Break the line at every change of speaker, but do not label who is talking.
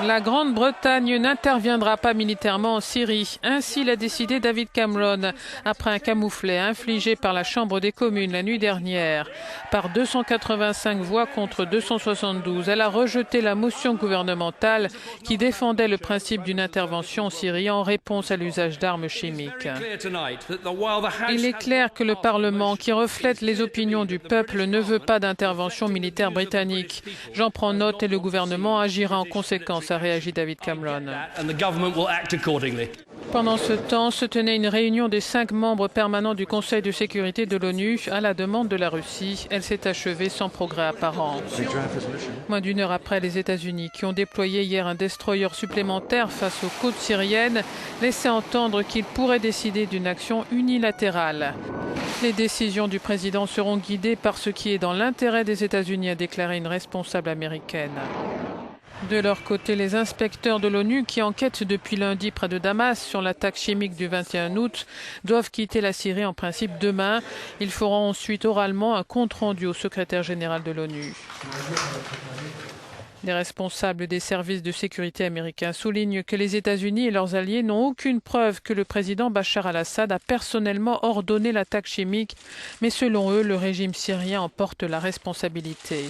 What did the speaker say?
La Grande-Bretagne n'interviendra pas militairement en Syrie. Ainsi l'a décidé David Cameron, après un camouflet infligé par la Chambre des communes la nuit dernière. Par 285 voix contre 272, elle a rejeté la motion gouvernementale qui défendait le principe d'une intervention en Syrie en réponse à l'usage d'armes chimiques. Il est clair que le Parlement, qui reflète les opinions du peuple, ne veut pas d'intervention militaire britannique. J'en prends note et le gouvernement agira en conséquence, a réagi David Cameron. Pendant ce temps, se tenait une réunion des 5 membres permanents du Conseil de sécurité de l'ONU à la demande de la Russie. Elle s'est achevée sans progrès apparent. Moins d'une heure après, les États-Unis, qui ont déployé hier un destroyer supplémentaire face aux côtes syriennes, laissaient entendre qu'ils pourraient décider d'une action unilatérale. Les décisions du président seront guidées par ce qui est dans l'intérêt des États-Unis, a déclaré une responsable américaine. De leur côté, les inspecteurs de l'ONU qui enquêtent depuis lundi près de Damas sur l'attaque chimique du 21 août doivent quitter la Syrie en principe demain. Ils feront ensuite oralement un compte-rendu au secrétaire général de l'ONU. Les responsables des services de sécurité américains soulignent que les États-Unis et leurs alliés n'ont aucune preuve que le président Bachar al-Assad a personnellement ordonné l'attaque chimique, mais selon eux, le régime syrien en porte la responsabilité.